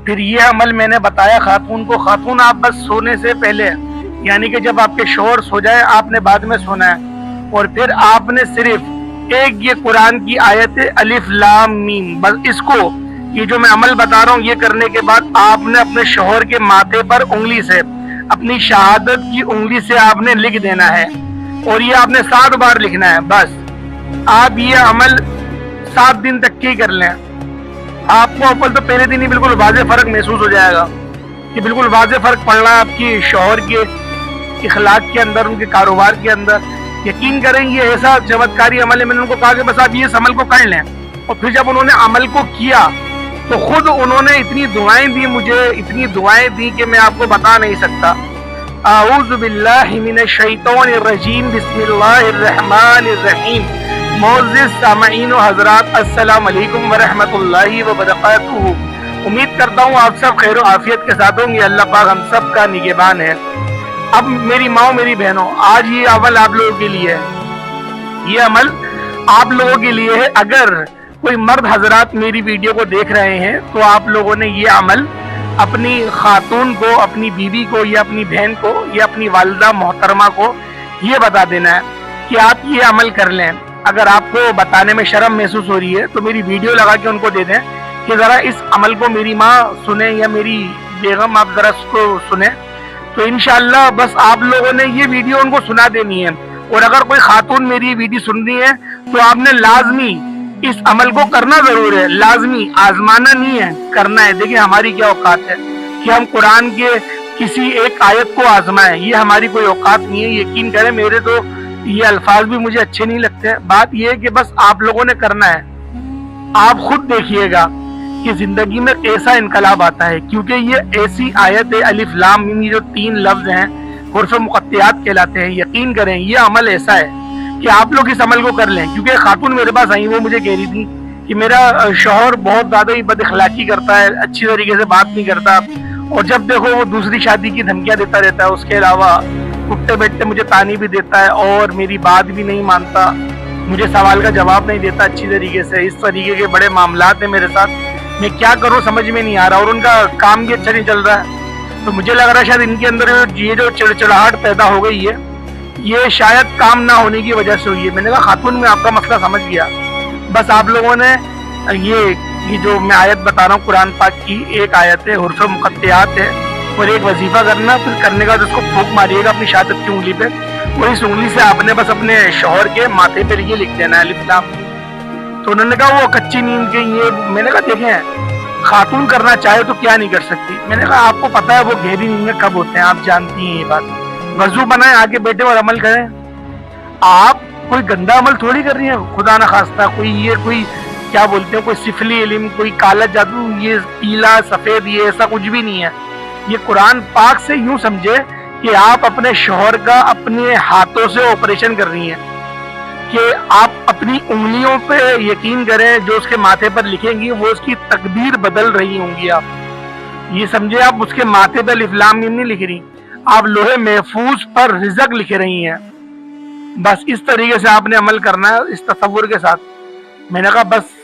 پھر یہ عمل میں نے بتایا خاتون کو، خاتون آپ بس سونے سے پہلے، یعنی کہ جب آپ کے شوہر سو جائے آپ نے بعد میں سونا ہے، اور پھر آپ نے صرف ایک یہ قرآن کی آیت الف لام میم، بس اس کو، یہ جو میں عمل بتا رہا ہوں یہ کرنے کے بعد آپ نے اپنے شوہر کے ماتھے پر انگلی سے، اپنی شہادت کی انگلی سے آپ نے لکھ دینا ہے، اور یہ آپ نے 7 بار لکھنا ہے۔ بس آپ یہ عمل 7 دن تک کی کر لیں، آپ کو اول تو پہلے دن ہی بالکل واضح فرق محسوس ہو جائے گا، کہ بالکل واضح فرق پڑ رہا ہے آپ کی شوہر کے اخلاق کے اندر، ان کے کاروبار کے اندر۔ یقین کریں یہ ایسا چمتکاری عمل ہے، میں نے ان کو کہا کہ بس آپ یہ اس عمل کو کر لیں، اور پھر جب انہوں نے عمل کو کیا تو خود انہوں نے اتنی دعائیں دی مجھے، اتنی دعائیں دی کہ میں آپ کو بتا نہیں سکتا۔ اعوذ باللہ من الشیطان الرجیم، بسم اللہ الرحمن الرحیم۔ معزز سامعین و حضرات، السلام علیکم ورحمۃ اللہ وبرکاتہ۔ امید کرتا ہوں آپ سب خیر و عافیت کے ساتھ ہوں گے، اللہ پاک ہم سب کا نگہبان ہے۔ اب میری ماں میری بہنوں، آج یہ عمل آپ لوگوں کے لیے ہے، یہ عمل آپ لوگوں کے لیے ہے۔ اگر کوئی مرد حضرات میری ویڈیو کو دیکھ رہے ہیں تو آپ لوگوں نے یہ عمل اپنی خاتون کو، اپنی بیوی کو، یا اپنی بہن کو، یا اپنی والدہ محترمہ کو یہ بتا دینا ہے کہ آپ یہ عمل کر لیں۔ اگر آپ کو بتانے میں شرم محسوس ہو رہی ہے تو میری ویڈیو لگا کے ان کو دے دیں کہ ذرا اس عمل کو میری ماں سنیں یا میری بیگم آپ ذرا اس کو سنیں، تو انشاءاللہ بس آپ لوگوں نے یہ ویڈیو ان کو سنا دینی ہے۔ اور اگر کوئی خاتون میری ویڈیو سن رہی ہے تو آپ نے لازمی اس عمل کو کرنا ضرور ہے، لازمی، آزمانا نہیں ہے، کرنا ہے۔ دیکھیں ہماری کیا اوقات ہے کہ ہم قرآن کے کسی ایک آیت کو آزمائیں، یہ ہماری کوئی اوقات نہیں ہے۔ یقین کریں میرے تو یہ الفاظ بھی مجھے اچھے نہیں لگتے، بات یہ ہے کہ بس آپ لوگوں نے کرنا ہے۔ آپ خود دیکھیے گا کہ زندگی میں ایسا انقلاب آتا ہے، کیونکہ یہ ایسی آیت ہے الف لام میم، یہ جو 3 لفظ ہیں حروف مقطعات کہلاتے ہیں۔ یقین کریں یہ عمل ایسا ہے کہ آپ لوگ اس عمل کو کر لیں۔ کیونکہ خاتون میرے پاس آئی، وہ مجھے کہہ رہی تھی کہ میرا شوہر بہت زیادہ ہی بد اخلاقی کرتا ہے، اچھی طریقے سے بات نہیں کرتا، اور جب دیکھو وہ دوسری شادی کی دھمکیاں دیتا رہتا ہے، اس کے علاوہ اٹھتے بیٹھتے مجھے تانی بھی دیتا ہے، اور میری بات بھی نہیں مانتا، مجھے سوال کا جواب نہیں دیتا اچھی طریقے سے۔ اس طریقے کے بڑے معاملات ہیں میرے ساتھ، میں کیا کروں سمجھ میں نہیں آ رہا، اور ان کا کام بھی اچھا نہیں چل رہا ہے۔ تو مجھے لگ رہا ہے شاید ان کے اندر یہ جو چڑچڑاہٹ پیدا ہو گئی ہے، یہ شاید کام نہ ہونے کی وجہ سے ہوئی ہے۔ میں نے کہا خاتون میں آپ کا مسئلہ سمجھ گیا، بس آپ لوگوں نے یہ جو میں آیت بتا رہا ہوں قرآن پاک کی، ایک آیت ہے حروف مقطعات ہے، اور ایک وظیفہ کرنا، پھر کرنے کا اس کو پھونک ماریے گا اپنی شہادت کی انگلی پہ، اور اس انگلی سے آپ نے بس اپنے شوہر کے ماتھے پہ یہ لکھ دینا ہے الف لام۔ تو انہوں نے کہا وہ کچی نیند کے یہ، میں نے کہا دیکھیں خاتون کرنا چاہے تو کیا نہیں کر سکتی۔ میں نے کہا آپ کو پتا ہے وہ گہری نیند میں کب ہوتے ہیں، آپ جانتی ہیں یہ بات۔ وضو بنائیں، آگے بیٹھے اور عمل کریں۔ آپ کوئی گندا عمل تھوڑی کر رہی ہیں، خدا نہ خواستہ کوئی کیا بولتے ہیں، کوئی سفلی علم، کوئی کالا جادو، یہ پیلا سفید، یہ ایسا کچھ بھی نہیں ہے۔ یہ قرآن پاک سے یوں سمجھے کہ آپ اپنے شوہر کا اپنے ہاتھوں سے آپریشن کر رہی ہیں، کہ آپ اپنی انگلیوں پہ یقین کریں جو اس کے ماتھے پر لکھیں گی وہ اس کی تقدیر بدل رہی ہوں گی۔ آپ یہ سمجھے آپ اس کے ماتھے پہ الف لام میم نہیں لکھ رہی، آپ لوہے محفوظ پر رزق لکھ رہی ہیں۔ بس اس طریقے سے آپ نے عمل کرنا ہے، اس تصور کے ساتھ۔ میں نے کہا بس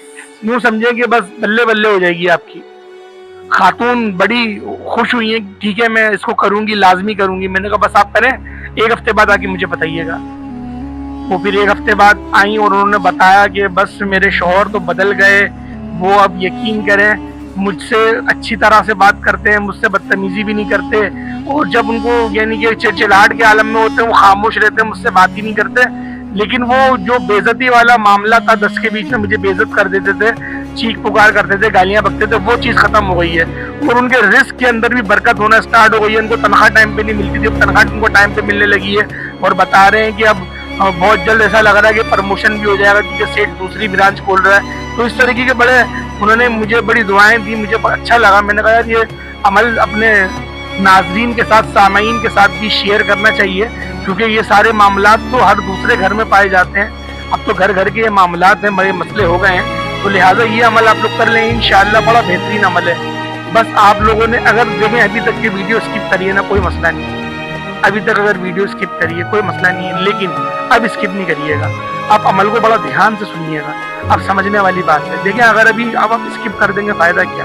یوں سمجھیں کہ بس بلے بلے ہو جائے گی آپ کی۔ خاتون بڑی خوش ہوئی ہیں، ٹھیک ہے میں اس کو کروں گی، لازمی کروں گی۔ میں نے کہا بس آپ کریں، 1 ہفتے بعد آ کے مجھے بتائیے گا۔ وہ پھر 1 ہفتے بعد آئیں اور انہوں نے بتایا کہ بس میرے شوہر تو بدل گئے، وہ اب یقین کریں مجھ سے اچھی طرح سے بات کرتے ہیں، مجھ سے بدتمیزی بھی نہیں کرتے، اور جب ان کو یعنی کہ چڑچڑاہٹ کے عالم میں ہوتے ہیں وہ خاموش رہتے ہیں، مجھ سے بات ہی نہیں کرتے۔ لیکن وہ جو بے عزتی والا معاملہ تھا، 10 کے بیچ میں مجھے بے عزت کر دیتے تھے، چیخ پکار کرتے تھے، گالیاں بکتے تھے، وہ چیز ختم ہو گئی ہے، اور ان کے رزق کے اندر بھی برکت ہونا سٹارٹ ہو گئی ہے۔ ان کو تنخواہ ٹائم پہ نہیں ملتی تھی، اب تنخواہ ان کو ٹائم پہ ملنے لگی ہے، اور بتا رہے ہیں کہ اب بہت جلد ایسا لگ رہا ہے کہ پروموشن بھی ہو جائے گا، کیونکہ سیٹ دوسری برانچ کھول رہا ہے۔ تو اس طریقے کے بڑے انہوں نے مجھے بڑی دعائیں دی، مجھے اچھا لگا۔ میں نے کہا یار یہ عمل اپنے ناظرین کے ساتھ، سامعین کے ساتھ بھی شیئر کرنا چاہیے، کیونکہ یہ سارے معاملات تو ہر دوسرے گھر میں پائے جاتے ہیں۔ اب تو گھر گھر کے یہ معاملات ہیں، بڑے مسئلے ہو گئے ہیں، تو لہٰذا یہ عمل آپ لوگ کر لیں، انشاءاللہ بڑا بہترین عمل ہے۔ بس آپ لوگوں نے اگر دیکھیں ابھی تک کی ویڈیو اسکپ کری ہے نا، کوئی مسئلہ نہیں، ابھی تک اگر ویڈیو اسکپ کری ہے کوئی مسئلہ نہیں ہے، لیکن اب اسکپ نہیں کریے گا، آپ عمل کو بڑا دھیان سے سنیے گا، اب سمجھنے والی بات ہے۔ دیکھیں اگر ابھی اب آپ اسکپ کر دیں گے فائدہ کیا؟